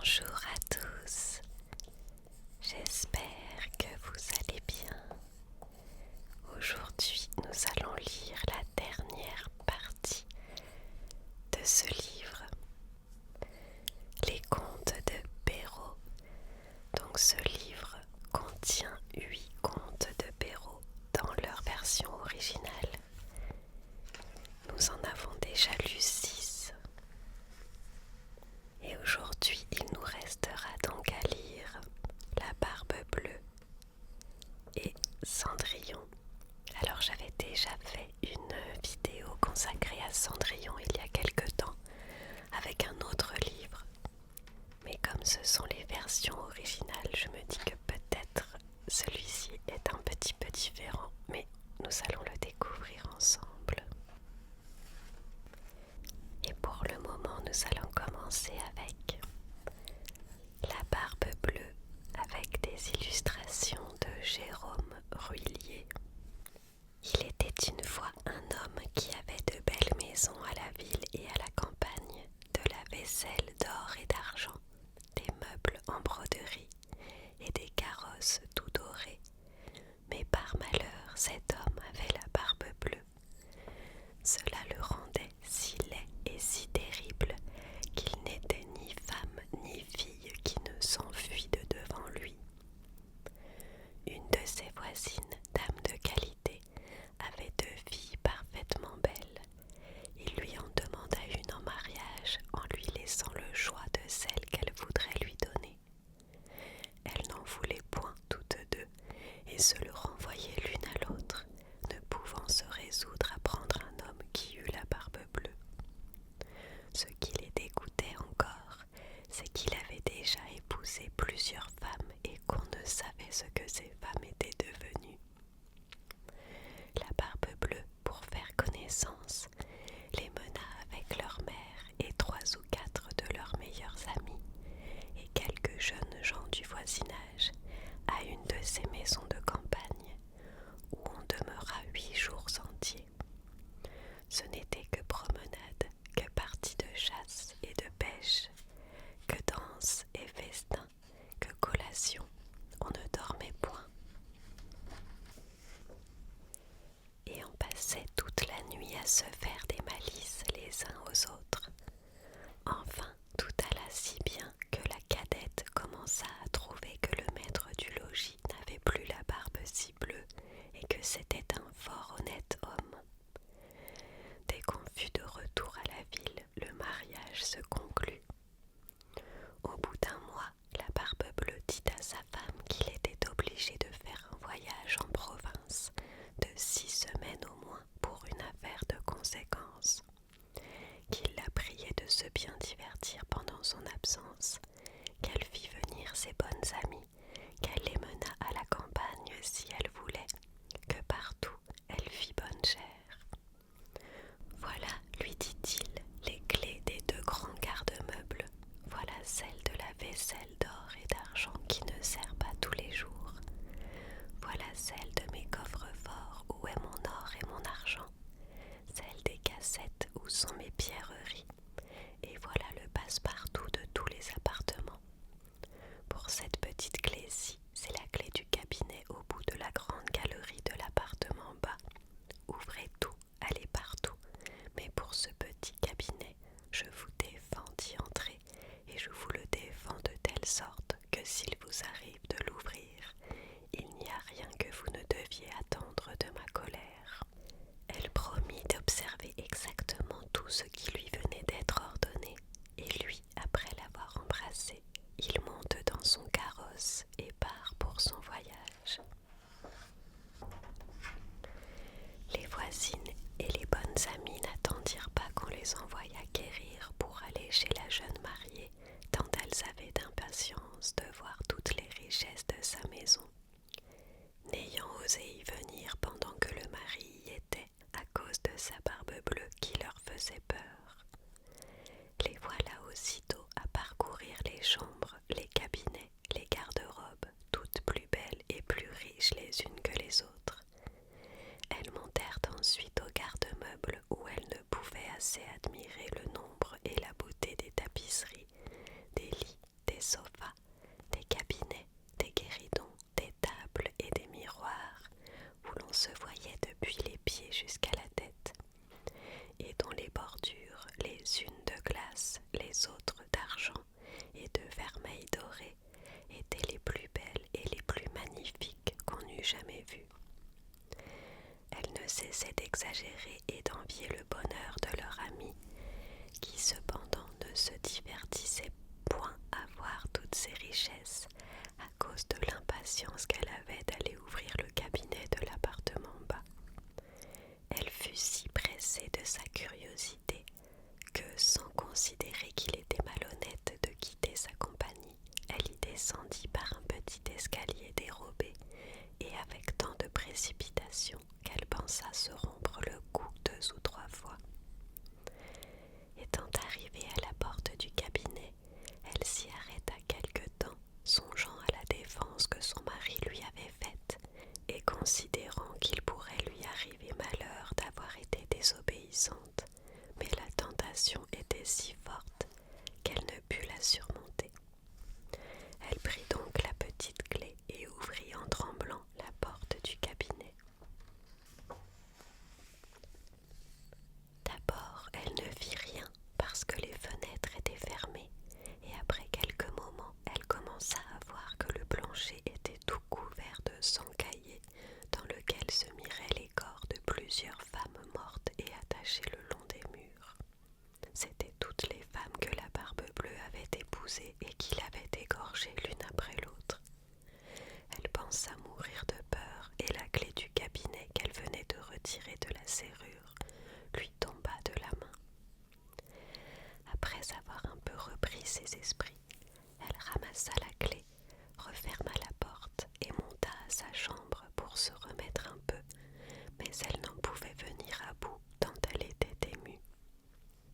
Bonjour à tous, j'espère que vous allez bien. Aujourd'hui, nous allons lire la dernière partie de ce livre, Les Contes de Perrault. Donc ce livre contient 8 contes de Perrault dans leur version originale. Nous en avons déjà lu 6. Et aujourd'hui, il nous restera donc à lire La Barbe Bleue et Cendrillon. Alors j'avais déjà fait une vidéo consacrée à Cendrillon il y a quelque temps avec un autre livre. Mais comme ce sont les versions originales, je me dis que peut-être celui-ci est un petit peu différent, mais nous allons le découvrir ensemble. Et pour le moment, nous allons commencer avec La Barbe Bleue avec des illustrations de Jérôme Ruillier. Il était une fois un homme qui avait de belles maisons à la ville et à la campagne, de la vaisselle d'or et d'argent, des meubles en broderie et des carrosses tout dorés. Mais par malheur, cet homme avait la barbe bleue. Cela le rendait si laid et si terrible qu'il n'était ni femme ni fille qui ne s'enfuit de devant lui. Une de ses voisines, dame de qualité, avait 2 filles parfaitement belles. Il lui en demanda une en mariage en lui laissant le choix de celle qu'elle voudrait lui donner. Elle n'en voulait point toutes 2 et se le renvoyait l'une à l'autre, ne pouvant se résoudre à prendre un homme qui eût la barbe bleue. Ce qui les dégoûtait encore, c'est qu'il avait déjà épousé plusieurs femmes et qu'on ne savait ce que ces femmes étaient devenues. La barbe bleue, pour faire connaissance, les mena avec leur mère et 3 ou 4 de leurs meilleurs amis et quelques jeunes gens du voisinage à une de ces maisons de campagne où on demeura 8 jours entiers. Ce n'était que promenade, que partie de chasse et de pêche, que danse et festin, que collation. On ne dormait point. Et on passait toute la nuit à se faire des malices les uns aux autres. Enfin, tout alla si bien que la cadette commença à trouver que le maître du logis n'avait plus la barbe si bleue et que c'était un fort honnête homme. Dès qu'on fut de retour à la ville, le mariage se conclut. Au bout d'un mois, la barbe bleue dit à sa femme qu'il était obligé de faire un voyage en province de 6 semaines au moins pour une affaire de conséquence, qu'il la priait de se bien divertir pendant son absence, qu'elle fit venir ses bonnes amies, qu'elle les mena à la campagne si elle voulait, que partout elle fit bonne chère. Voilà, lui dit-il, les clés des 2 grands garde-meubles. Voilà celle de la vaisselle d'or et d'argent qui ne sert pas tous les jours. Voilà celle de mes coffres-forts où est mon or et mon argent. Celle des cassettes où sont mes pierreries. Et voilà le passe-partout de tous les appartements. Pour cette petite clé-ci, c'est la clé du cabinet au bout de la grande galerie de l'appartement bas. Ouvrez tout, allez partout. Mais pour ce petit cabinet, je vous défends d'y entrer et je vous le défends de telle sorte que s'il vous arrive de l'ouvrir, il n'y a rien que vous ne deviez attendre de ma colère. Elle promit d'observer exactement tout ce qui lui venait d'être ordonné, et lui, après l'avoir embrassée, il monte dans son carrosse et part pour son voyage. Les voisines et les bonnes amies n'attendirent pas qu'on les envoyât quérir pour aller chez la jeune mariée, tant elles avaient d'impatience. jamais vue. Elle ne cessait d'exagérer et d'envier le bonheur de leur amie, qui cependant ne se divertissait point à voir toutes ces richesses à cause de l'impatience qu'elle avait d'aller ouvrir le cabinet de l'appartement bas. Elle fut si pressée de sa curiosité que, sans considérer qu'il était malhonnête de quitter sa compagnie, elle y descendit par un petit escalier dérobé et avec tant de précipitation qu'elle pensa se rompre le cou 2 ou 3 fois. Étant arrivée à la porte du cabinet, elle s'y arrêta quelque temps, songeant à la défense que son mari lui avait faite et considérant qu'il pourrait lui arriver malheur d'avoir été désobéissante, mais la tentation était si forte qu'elle ne put la surmonter. Elle prit donc la petite clé et ouvrit en tremblant la porte du cabinet. D'abord, elle ne vit rien parce que les fenêtres étaient fermées et après quelques moments, elle commença à voir que le plancher était tout couvert de sang caillé dans lequel se miraient les corps de plusieurs femmes mortes et attachées le long des murs. C'étaient toutes les femmes que la Barbe Bleue avait épousées et qui l'avaient égorgée l'une après l'autre. Elle pensa mourir de peur et la clé du cabinet qu'elle venait de retirer de la serrure lui tomba de la main. Après avoir un peu repris ses esprits, elle ramassa la clé, referma la porte et monta à sa chambre pour se remettre un peu, mais elle n'en pouvait venir à bout tant elle était émue.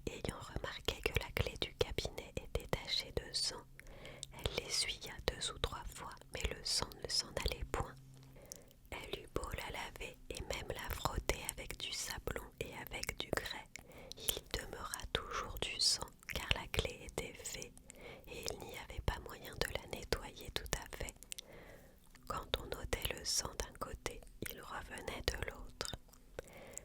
Ayant remarqué que la clé du cabinet était tachée de sang, elle l'essuya 2 ou 3 fois, mais le sang ne s'en allait point. Elle eut beau la laver et même la frotter avec du sablon et avec du grès, il y demeura toujours du sang, car la clé était faite et il n'y avait pas moyen de la nettoyer tout à fait. Quand on ôtait le sang d'un côté, il revenait de l'autre.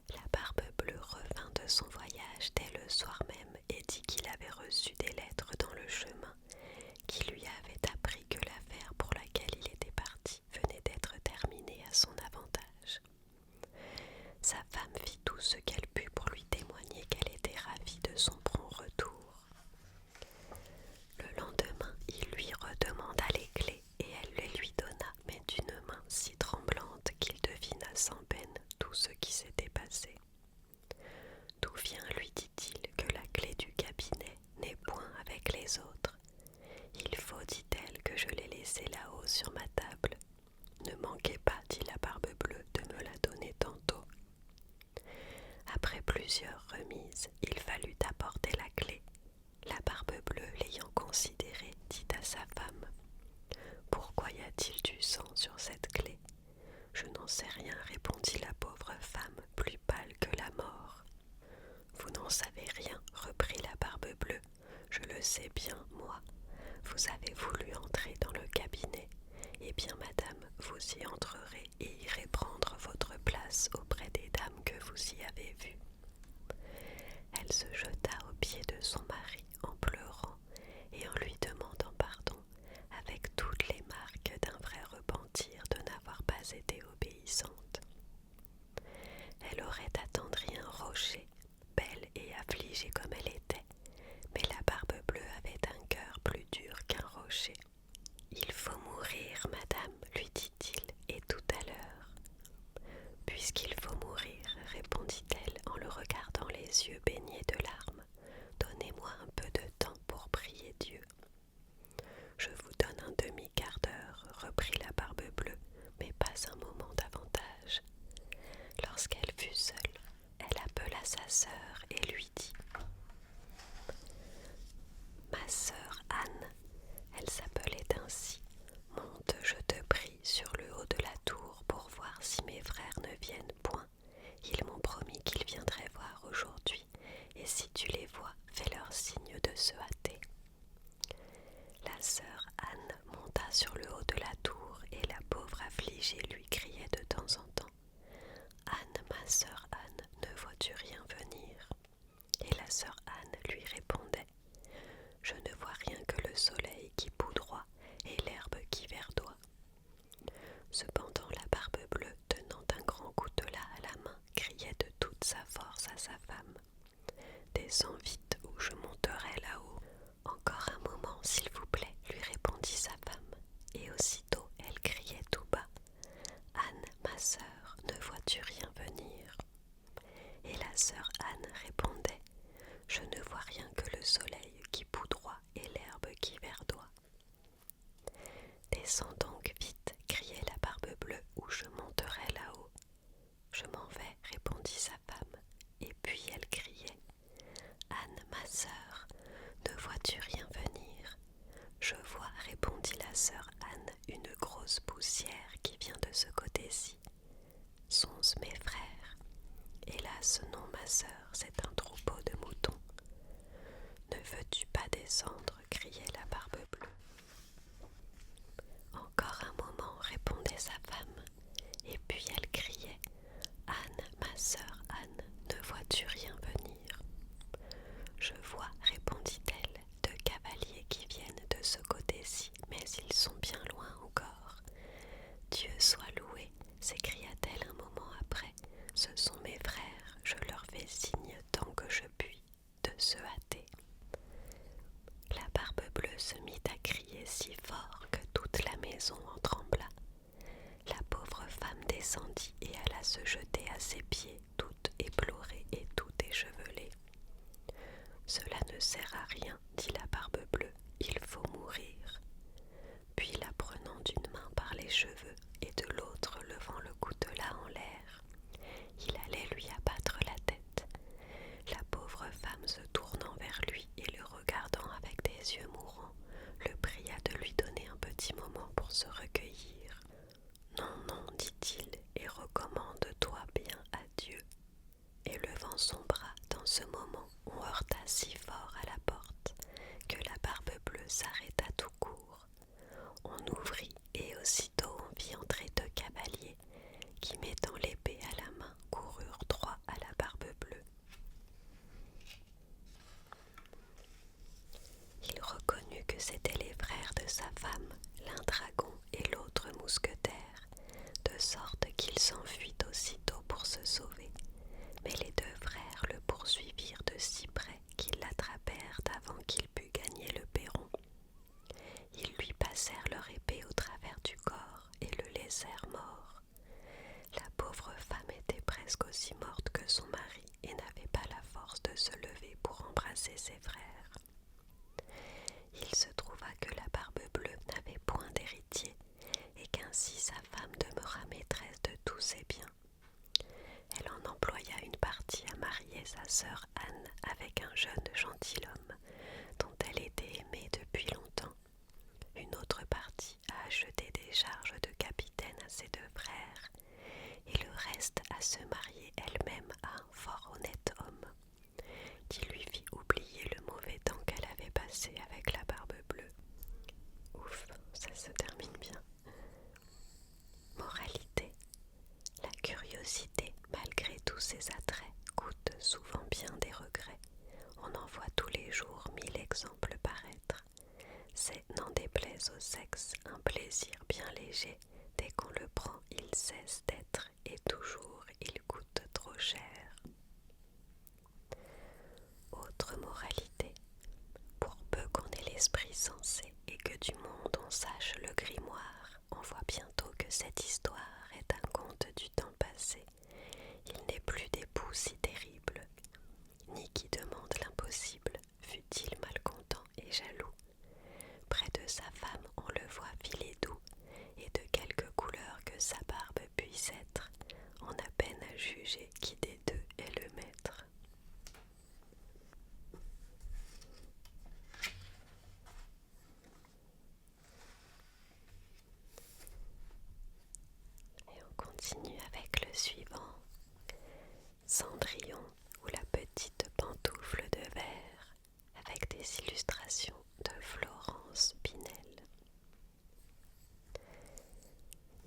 La Barbe Bleue revint de son voyage dès le soir même et dit qu'il avait reçu des lettres dans le chemin qui lui avaient appris que l'affaire pour laquelle il était parti venait d'être terminée à son avantage. Sa femme fit tout ce qu'elle put pour lui témoigner qu'elle était ravie de son prompt retour. Le lendemain, il lui redemanda les clés et elle les lui donna, mais d'une main si tremblante qu'il devina sans peine tout ce qui s'était passé. « D'où vient, lui dit-il, que la clé du cabinet n'est point avec les autres? Il faut, dit-elle, que je l'ai laissée là-haut sur ma table. Ne manquez pas, dit la Barbe Bleue, de me la donner tantôt. » Après plusieurs remises, il fallut apporter la clé. La Barbe Bleue, l'ayant considérée, dit à sa femme: « Pourquoi y a-t-il du sang sur cette clé ? » « Je n'en sais rien, répondit la pauvre femme, plus pâle que la mort. « Vous n'en savez rien, reprit la Barbe Bleue. Je le sais bien, moi. Vous avez voulu entrer dans le cabinet. Eh bien, madame, vous y entrerez et irez prendre votre place auprès des dames que vous y avez vues. » Elle se jeta aux pieds de son mari en pleurant et en lui demandant pardon, avec toutes les marques d'un vrai repentir de n'avoir pas été obéissante. Elle aurait attendri un rocher, belle et affligée comme elle était, mais la Barbe Bleue avait un cœur plus dur qu'un rocher. « Il faut mourir, madame, lui dit-il, et tout à l'heure. »« Puisqu'il faut mourir, répondit-elle en le regardant les yeux baignés de larmes, donnez-moi un peu de temps pour prier Dieu. »« Je vous donne un demi-quart d'heure, reprit la Barbe Bleue, mais pas un moment davantage. Lorsqu'elle fut seule, elle appela sa sœur et lui dit: « Ma sœur Anne, elle s'appelait ainsi, monte, je te prie, sur le haut de la tour pour voir si mes frères ne viennent point. Ils m'ont promis qu'ils viendraient voir aujourd'hui, et si tu les vois, fais-leur signe de se hâter. » La sœur Anne monta sur le haut de la tour et la pauvre affligée lui criait de temps en temps: « Anne, ma sœur Anne, ne vois-tu rien venir ?» Et la sœur Anne lui répondait: « Je ne vois rien que le soleil qui poudroie et l'herbe qui verdoie. » Cependant la Barbe descendre, criait la Barbe Bleue. Encore un moment, répondait sa femme, et puis elle criait: Anne, ma sœur Anne, ne vois-tu rien venir? Je vois, répondit-elle, deux cavaliers qui viennent de ce côté-ci, mais ils sont bien loin encore. Dieu soit loué, s'écria-t-elle un moment après. Ce sont mes frères, je leur fais signe tant que je puis de se hâter. La Barbe Bleue se mit à crier si fort que toute la maison en trembla. La pauvre femme descendit et alla se jeter à ses pieds, toute éplorée et toute échevelée. Cela ne sert à rien, dit la Barbe Bleue, il faut mourir. Puis la prenant d'une main par les cheveux et de l'autre levant le coutelas en l'air, il allait lui abattre la tête. La pauvre femme se tournant vers lui et le regardant avec des yeux mourants, le pria de lui donner un petit moment pour se recueillir. Non, non, dit-il, et recommande-toi bien à Dieu. Et levant son bras, dans ce moment, on heurta si fort à la porte que la Barbe Bleue s'arrêta tout court. On ouvrit et aussitôt on vit entrer deux cavaliers qui, mettant l'épée à la main, coururent droit à la Barbe Bleue. Il reconnut que c'étaient les frères de sa femme, l'un dragon et l'autre mousquetaire, de sorte qu'il s'enfuit aussitôt pour se sauver. Mais les deux frères le poursuivirent de si près qu'ils l'attrapèrent avant qu'il pût gagner le perron. Ils lui passèrent leur épée au travers du corps et le laissèrent mort. La pauvre femme était presque aussi morte que son mari et n'avait pas la force de se lever pour embrasser ses frères. Il se trouva que la Barbe Bleue n'avait point d'héritier et qu'ainsi sa femme demeura maîtresse de tous ses biens. Elle en employa une partie à marier sa sœur Anne avec un jeune gentilhomme dont elle était aimée depuis longtemps, une autre partie à acheter des charges de capitaine à ses deux frères, et le reste à se marier elle-même à un fort honnête homme, qui lui fit oublier le mauvais temps qu'elle avait passé avec la Barbe Bleue. Ouf, ça se termine bien. Moralité: la curiosité, malgré tous ses attraits, coûte souvent bien des regrets. On en voit tous les jours 1000 exemples paraître. C'est, n'en déplaise au sexe, un plaisir bien léger. Dès qu'on le prend, il cesse d'être, et toujours il coûte trop cher. Autre moralité: pour peu qu'on ait l'esprit sensé et que du monde on sache le grimoire, on voit bientôt que cette histoire est un conte du temps passé. Il n'est plus d'époux si terrible, ni qui demande l'impossible, fût-il malcontent et jaloux. Près de sa femme on le voit filer doux, et de quelque couleur que sa barbe puisse être, on a peine à juger qui des deux est le maître. Et on continue avec le suivant. Cendrillon ou la petite pantoufle de verre, avec des illustrations de Florence Pinel.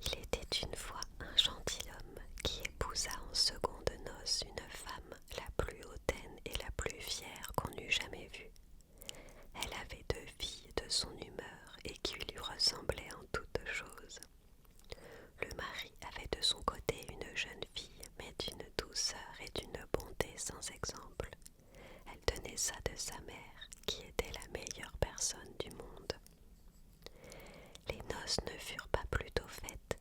Il était une fois un gentilhomme qui épousa en seconde noces une femme la plus hautaine et la plus fière qu'on eût jamais vue. Elle avait deux filles de son humeur et qui lui ressemblaient en toutes choses. Le mari avait de son côté une jeune fille, mais d'une douceur et d'une bonté sans exemple. Elle tenait ça de sa mère, qui était la meilleure personne du monde. Les noces ne furent pas plus tôt faites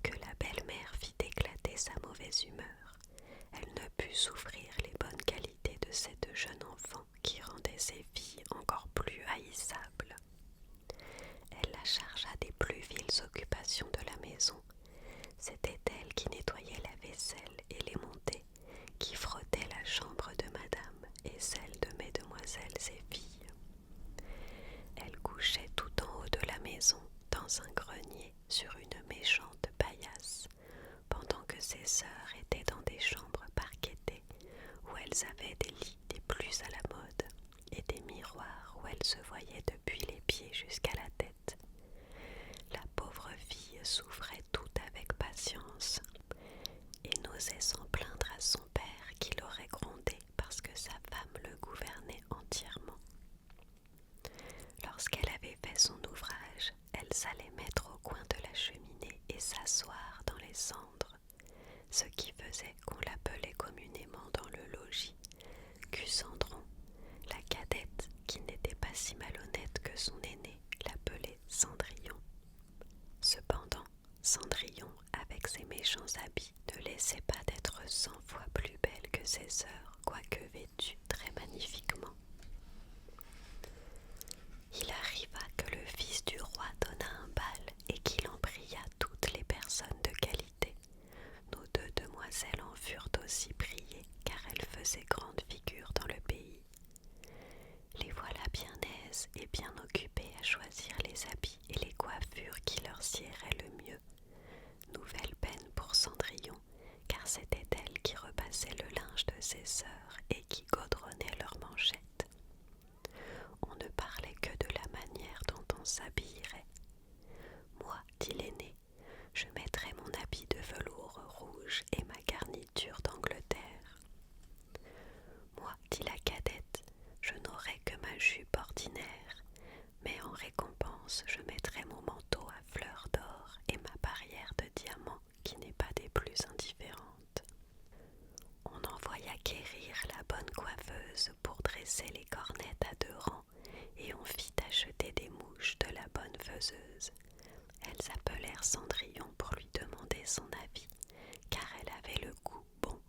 que la belle-mère fit éclater sa mauvaise humeur. Elle ne put souffrir les bonnes qualités de cette jeune enfant qui rendait ses filles encore plus haïssables. Elle la chargea des plus viles occupations de la maison. C'était elle qui nettoyait la vaisselle et les montées, qui frottait la chambre de madame et celle de mesdemoiselles et filles. Elle couchait tout en haut de la maison, dans un grenier, se voyait depuis les pieds jusqu'à la tête. La pauvre fille souffrait tout avec patience et n'osait s'en plaindre à son père qui l'aurait grondée parce que sa femme le gouvernait entièrement. Lorsqu'elle avait fait son ouvrage, elle s'allait mettre au coin de la cheminée et s'asseoir dans les cendres, ce qui faisait qu'on l'appelait communément dans le logis Cucendron. La cadette, qui n'était pas si malhonnête que son aînée, l'appelait Cendrillon. Cependant, Cendrillon, avec ses méchants habits, ne laissait pas d'être 100 fois plus belle que ses sœurs, quoique vêtue très magnifiquement. Il arriva que le fils du roi donna un bal et qu'il en pria toutes les personnes de qualité. Nos deux demoiselles en furent aussi priées, car elles faisaient grande figure dans le pays. Les voilà bien aises et bien occupées à choisir les habits et les coiffures qui leur siéraient le mieux. Nouvelle peine pour Cendrillon, car c'était elle qui repassait le linge de ses sœurs et qui gaudronnait leurs manchettes. On ne parlait que de la manière dont on s'habillerait. Moi, dit l'aîné, je mettrai mon habit de velours rouge et ma garniture d'Angleterre. Moi, dit la cadette, je n'aurai que ma jupe ordinaire, mais en récompense, je mettrai mon manteau à fleurs d'or et ma barrière de diamants qui n'est pas des plus indifférentes. On envoya quérir la bonne coiffeuse pour dresser les cornettes à 2 rangs et on fit acheter des mouches de la bonne faiseuse. Elles appelèrent Cendrillon pour lui demander son avis, car elle avait le goût bon.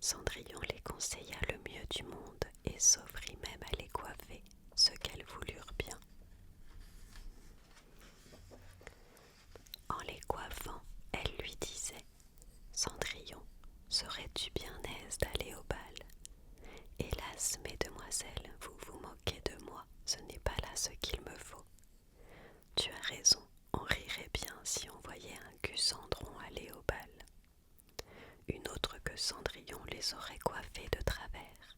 Cendrillon les conseilla le mieux du monde et s'offrit même à les coiffer, ce qu'elles voulurent bien. En les coiffant, elle lui disait « Cendrillon, serais-tu bien aise d'aller au bal ? Hélas, mesdemoiselles, vous vous moquez de moi, ce n'est pas là ce qu'il me faut. Tu as raison, on rirait bien si on voyait un Cucendron aller au bal. » Une autre que Cendrillon les aurait coiffées de travers,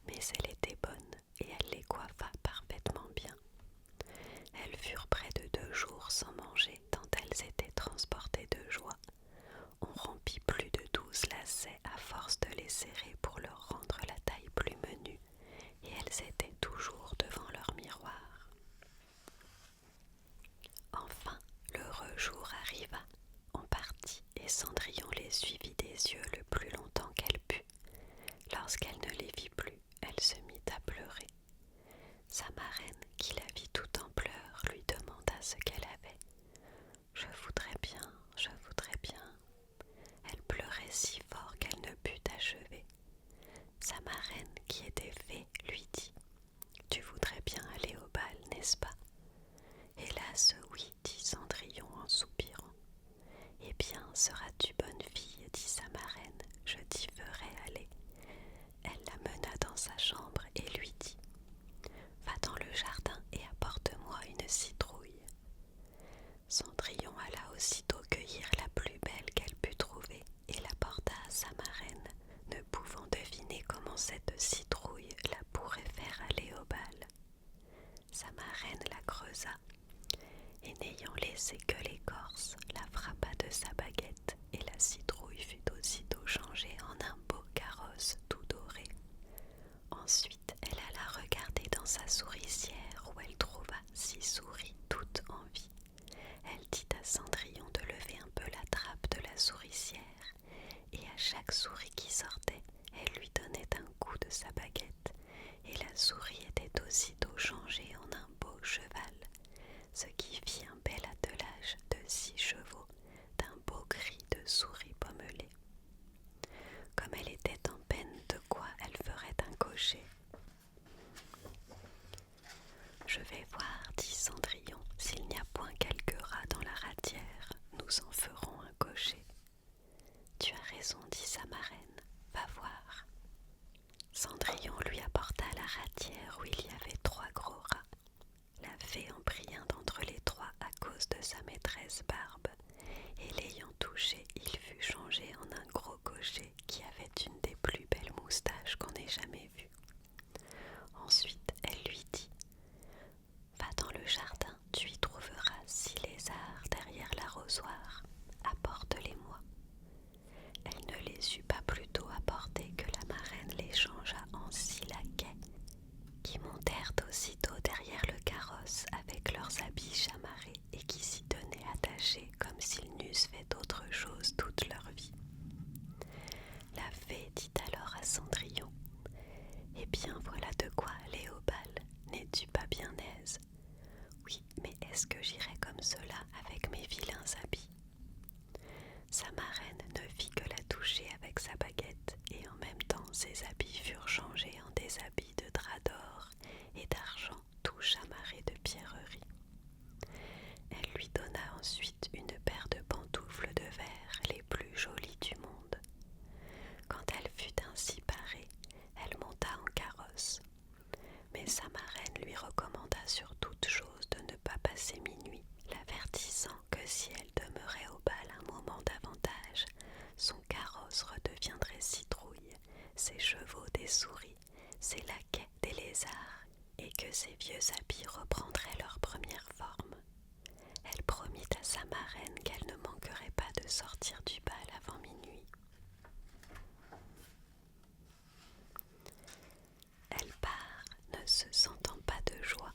mais elle était bonne et elle les coiffa parfaitement bien. Elles furent près de 2 jours sans manger tant elles étaient transportées de joie. On rompit plus de 12 lacets à force de les serrer pour leur rendre la taille plus menue, et elles étaient toujours devant leur miroir. Enfin, l'heureux jour arriva. On partit et Cendrillon les suivit des yeux le plus longtemps qu'elle put. Lorsqu'elle ne les vit plus, elle se mit à pleurer. Sa marraine, qui la vit tout en pleurs, lui demanda ce qu'elle avait. « Je voudrais bien, je voudrais bien. » Elle pleurait si fort qu'elle ne put achever. Sa marraine, qui était fée, lui dit « Tu voudrais bien aller au bal, n'est-ce pas ?» « Hélas, oui, dit Cendrillon en soupirant. »« Eh bien, seras-tu bonne fille, dit sa marraine, je t'y ferai aller. » Elle la mena dans sa chambre et lui dit « Va dans le jardin et apporte-moi une citrouille. » Cendrillon alla aussitôt cueillir la plus belle qu'elle put trouver et l'apporta à sa marraine, ne pouvant deviner comment cette citrouille la pourrait faire aller au bal. Sa marraine la creusa, et n'ayant laissé que l'écorce, la frappa de sa baguette, et la citrouille fut aussitôt changée en un beau carrosse tout doré. Ensuite, elle alla regarder dans sa souricière où elle trouva 6 souris toutes en vie. Elle dit à Cendrillon de lever un peu la trappe de la souricière, et à chaque souris qui sortait, elle lui donnait un coup de sa baguette, et la souris était aussitôt changée en un beau cheval, ce qui fit un bel attelage de 6 chevaux, d'un beau cri de souris pommelée. Comme elle était en peine de quoi elle ferait un cocher. « Je vais voir, dit Cendrillon, s'il n'y a point quelques rats dans la ratière, nous en ferons un cocher. »« Tu as raison, dit sa marraine, va voir. » Cendrillon lui apporta la ratière où il y avait 3 gros rats. La fée en prit un d'entre les 3 à cause de sa maîtresse Barbe, et l'ayant touché, il fut changé en un gros cocher qui avait une des plus belles moustaches qu'on ait jamais vues. Ensuite, elle lui dit bien aise. Oui, mais est-ce que j'irai comme cela avec mes vilains habits? Sa marraine ne fit que la toucher avec sa baguette, et en même temps ses habits furent changés en des habits de drap d'or et d'argent tout chamarrés de pierreries. Elle lui donna ensuite une paire de pantoufles de verre les plus jolies du monde. Quand elle fut ainsi parée, elle monta en carrosse. Mais sa marraine lui recommanda sur toute chose de ne pas passer minuit, l'avertissant que si elle demeurait au bal un moment davantage, son carrosse redeviendrait citrouille, ses chevaux des souris, ses laquais des lézards, et que ses vieux habits reprendraient leur première forme. Elle promit à sa marraine qu'elle ne manquerait pas de sortir du bal avant minuit. Elle part, ne se sentant pas de joie.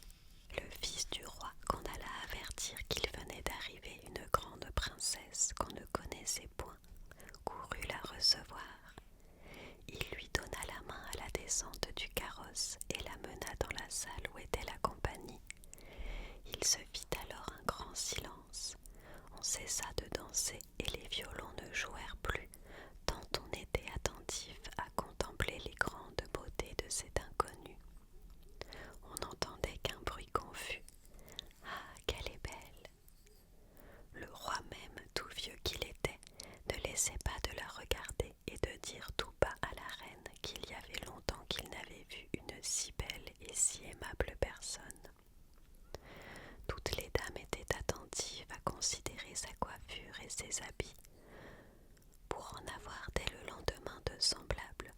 Le fils du roi, qu'on alla avertir qu'il venait d'arriver une grande princesse qu'on ne connaissait point, courut la recevoir. Il lui donna la main à la descente du carrosse et la mena dans la salle où était la compagnie. Il se fit alors un grand silence. On cessa de danser et les violons ne jouèrent plus, tant on était attentif à contempler les grandes beautés de cet inconnu. On n'entendait qu'un bruit confus. Ah, qu'elle est belle! Le roi même, tout vieux qu'il était, ne laissait pas de la regarder et de dire tout bas à la reine qu'il y avait longtemps qu'il n'avait vu une si belle et si aimable personne. Toutes les dames étaient attentives à considérer sa coiffure et ses habits, pour en avoir dès le lendemain de semblables,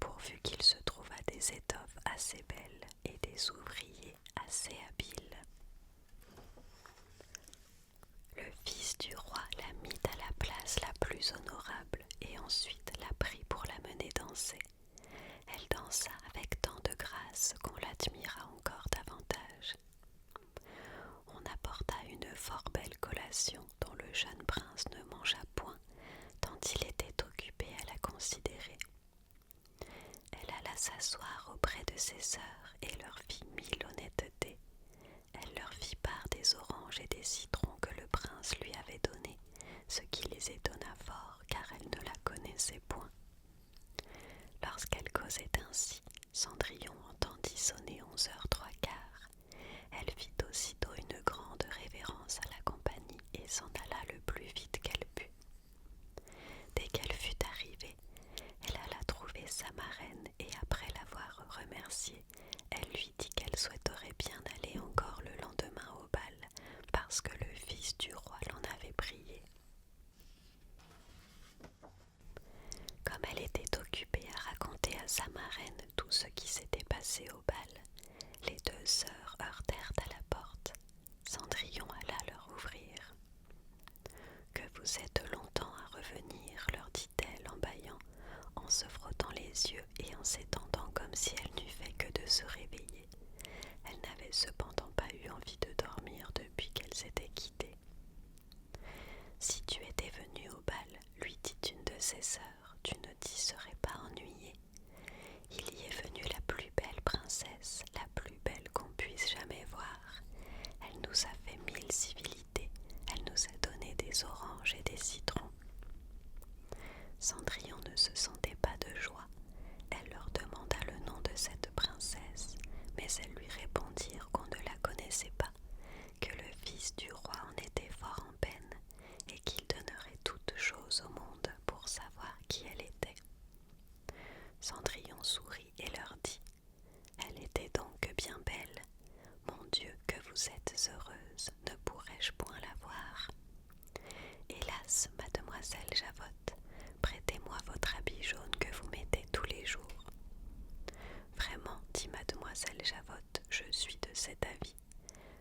pourvu qu'il se trouvât des étoffes assez belles et des ouvriers assez habiles. Le fils du roi la mit à la place la plus honorable et ensuite la prit pour la mener danser. Elle dansa avec tant de grâce qu'on l'admira encore davantage. On apporta une fort belle collation dont le jeune prince ne mangea point, tant il était occupé à la considérer. Elle alla s'asseoir auprès de ses sœurs et leur fit mille honnêtetés. Elle leur fit part des oranges et des citrons que le prince lui avait donnés, ce qui les étonna fort car elle ne la connaissait point. Lorsqu'elle causait ainsi, Cendrillon entendit sonner 11h03. Elle fit aussitôt une grande révérence à la compagnie et s'en alla le plus vite qu'elle put. Dès qu'elle fut arrivée, elle alla trouver sa marraine et après l'avoir remerciée, elle lui dit qu'elle souhaiterait bien aller encore le lendemain au bal parce que le fils du roi l'en avait prié. Comme elle était occupée à raconter à sa marraine tout ce qui s'était passé au bal, les deux sœurs heurtèrent à la porte. Cendrillon alla leur ouvrir. « Que vous êtes longtemps à revenir, leur dit-elle en bâillant, en se frottant les yeux et en s'étendant comme si elle n'eût fait que de se réveiller. Elle n'avait cependant pas eu envie de dormir depuis qu'elle s'était quittée. « Si tu étais venue au bal, lui dit une de ses sœurs, tu ne t'y serais pas ennuyée. Il y est venu la plus belle princesse, la plus belle qu'on puisse jamais voir. Elle nous a fait 1000 civilités, elle nous a donné des oranges et des citrons. » Cendrillon ne se sentait pas de joie. Elle leur demanda le nom de cette princesse, mais elles lui répondirent qu'on ne la connaissait pas, que le fils du roi en était fort en peine et qu'il donnerait toutes choses au monde pour savoir qui elle était. Cendrillon sourit et leur dit « Elle était donc bien belle. Mon Dieu, que vous êtes heureuse, ne pourrais-je point la voir? Hélas, mademoiselle Javotte, prêtez-moi votre habit jaune que vous mettez tous les jours. » Vraiment, dit mademoiselle Javotte, je suis de cet avis.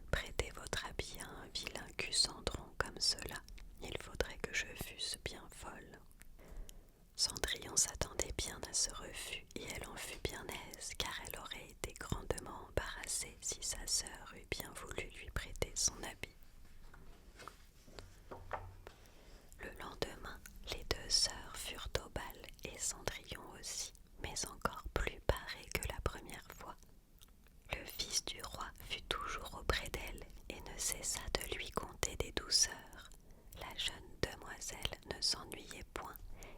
Prêtez votre habit à un vilain cul-cendron comme cela, il faudrait que je fusse bien folle. Cendrillon s'attendait bien à ce refus et elle en fut bien aise car elle aurait été grandement embarrassée si sa sœur eût bien voulu lui prêter son habit. Le lendemain, les deux sœurs furent au bal et Cendrillon aussi, mais encore plus parée que la première fois. Le fils du roi fut tout cessa de lui conter des douceurs. La jeune demoiselle ne s'ennuyait point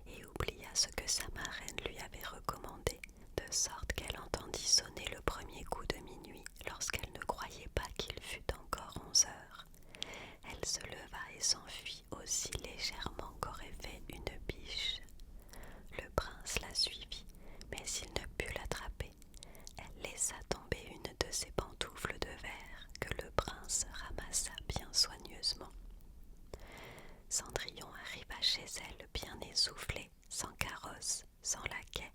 et oublia ce que sa marraine lui avait recommandé, de sorte qu'elle entendit sonner le premier coup de minuit lorsqu'elle ne croyait pas qu'il fût encore 11 heures. Elle se leva et s'enfuit aussi légèrement qu'aurait fait une biche. Le prince la suivit, mais il ne put l'attraper. Elle laissa tomber une de ses pantoufles de verre que le prince ramassa bien soigneusement. Cendrillon arriva chez elle bien essoufflée, sans carrosse, sans laquais,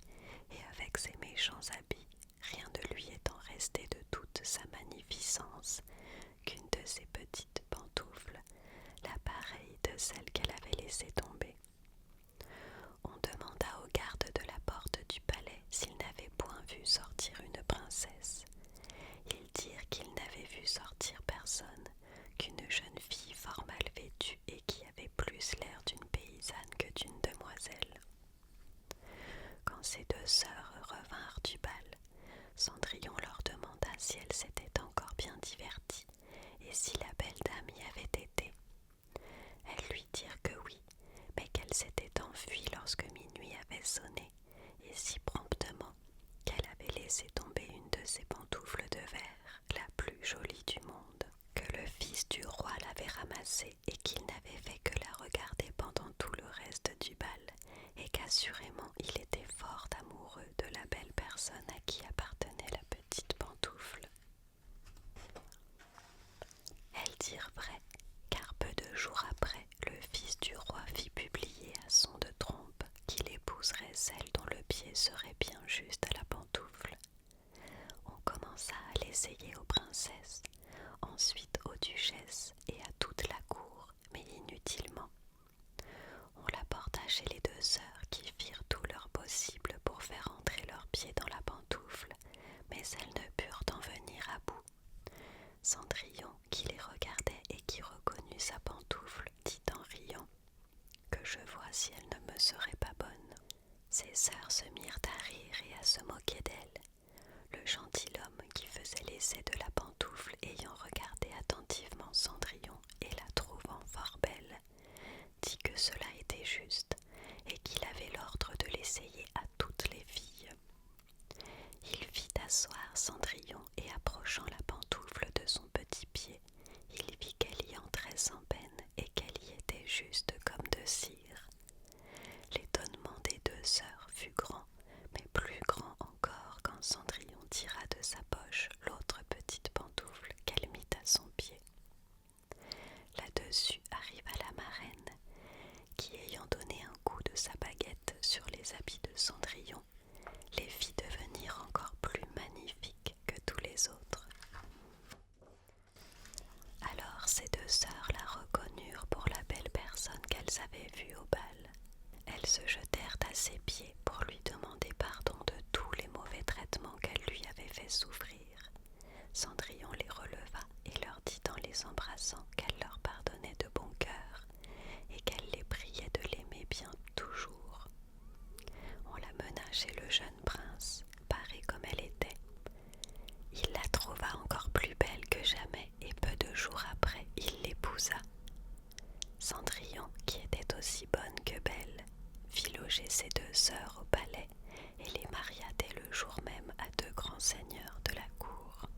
et avec ses méchants habits, rien de lui étant resté de toute sa magnificence qu'une de ses petites pantoufles, la pareille de celle qu'elle avait laissée tomber. On demanda aux gardes de la porte du palais s'ils n'avaient point vu sortir une princesse. Ils dirent qu'ils n'avaient vu sortir personne, qu'une jeune fille fort mal vêtue et qui avait plus l'air d'une paysanne que d'une demoiselle. Quand ces deux sœurs revinrent du bal, Cendrillon leur demanda si elles s'étaient encore bien diverties et si la belle dame y avait été. Elles lui dirent que oui, mais qu'elle s'était enfuie lorsque minuit avait sonné, et si promptement qu'elle avait laissé tomber une de ses pantoufles de verre, la plus jolie du monde, que le fils du roi l'avait ramassée et qu'il n'avait fait que la regarder pendant tout le reste du bal, et qu'assurément il était fort amoureux de la belle personne à qui appartenait la petite pantoufle. Elles dirent vrai, car peu de jours après, le fils du roi fit publier à son de trompe qu'il épouserait celle dont le pied serait bien juste à la pantoufle. On commença à l'essayer aux princesses, ensuite aux duchesses et à toute la cour, mais inutilement. On la porta chez les deux sœurs qui firent tout leur possible pour faire entrer leurs pieds dans la pantoufle, mais elles ne purent en venir à bout. Cendrillon, qui les regardait et qui reconnut sa pantoufle, dit en riant « Que je vois si elle ne me serait pas bonne. » Ses sœurs se mirent à rire et à se moquer d'elle. Le gentilhomme qui faisait l'essai de la pantoufle ayant regardé attentivement Cendrillon et la trouvant fort belle, dit que cela était juste et qu'il avait l'ordre de l'essayer à toutes les filles. Il fit asseoir Cendrillon et approchant la pantoufle de son petit pied, il vit qu'elle y entrait sans peine et qu'elle y était juste comme de cire. L'étonnement des deux sœurs fut grand, mais plus grand encore quand Cendrillon tira de sa poche l'autre petite pantoufle qu'elle mit à son pied. Là-dessus arriva la marraine, qui ayant donné un coup de sa baguette sur les habits de Cendrillon, les fit devenir encore plus magnifiques que tous les autres. Alors ces deux sœurs la reconnurent pour la belle personne qu'elles avaient vue au bal. Elles se jetèrent à ses pieds pour lui demander pardon de tous les mauvais traitements qu'elle lui avait fait souffrir. Cendrillon les releva et leur dit en les embrassant qu'elle leur pardonnait de bon cœur et qu'elle les priait de l'aimer bien toujours. On la mena chez le jeune prince, parée comme elle était. Il la trouva encore plus belle que jamais et peu de jours après, il l'épousa. Cendrillon, qui était aussi bonne que belle, fit loger ses deux sœurs au palais et les maria dès le jour même à deux grands seigneurs de la cour.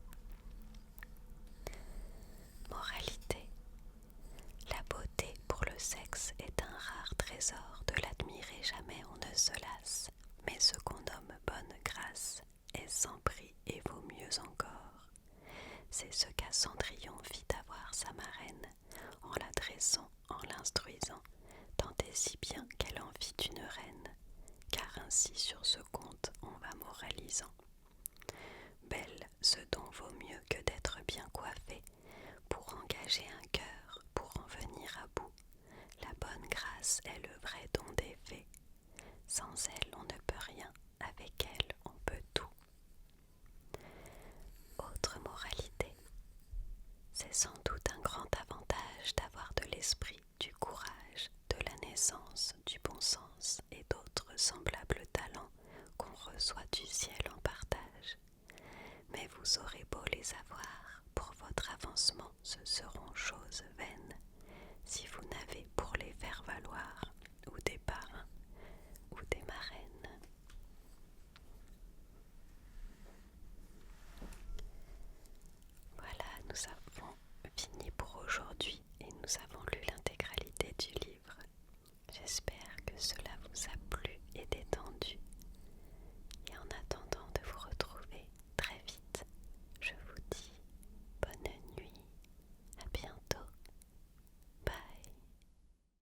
Moralité. La beauté pour le sexe est un rare trésor, de l'admirer jamais on ne se lasse, mais ce qu'on nomme bonne grâce est sans prix et vaut mieux encore. C'est ce qu'à Cendrillon fit avoir sa marraine, en la dressant, en l'instruisant, tant et si bien qu'elle en fit une reine, car ainsi sur ce compte on va moralisant. Belle, ce don vaut mieux que d'être bien coiffée, pour engager un cœur, pour en venir à bout. La bonne grâce est le vrai don des fées. Sans elle on ne peut rien, avec elle on peut tout. Autre moralité. C'est sans doute un grand avantage d'avoir de l'esprit, du courage, de la naissance, du bon sens et d'autres semblables talents qu'on reçoit du ciel en partage. Mais vous aurez beau les avoir, pour votre avancement ce seront vaines.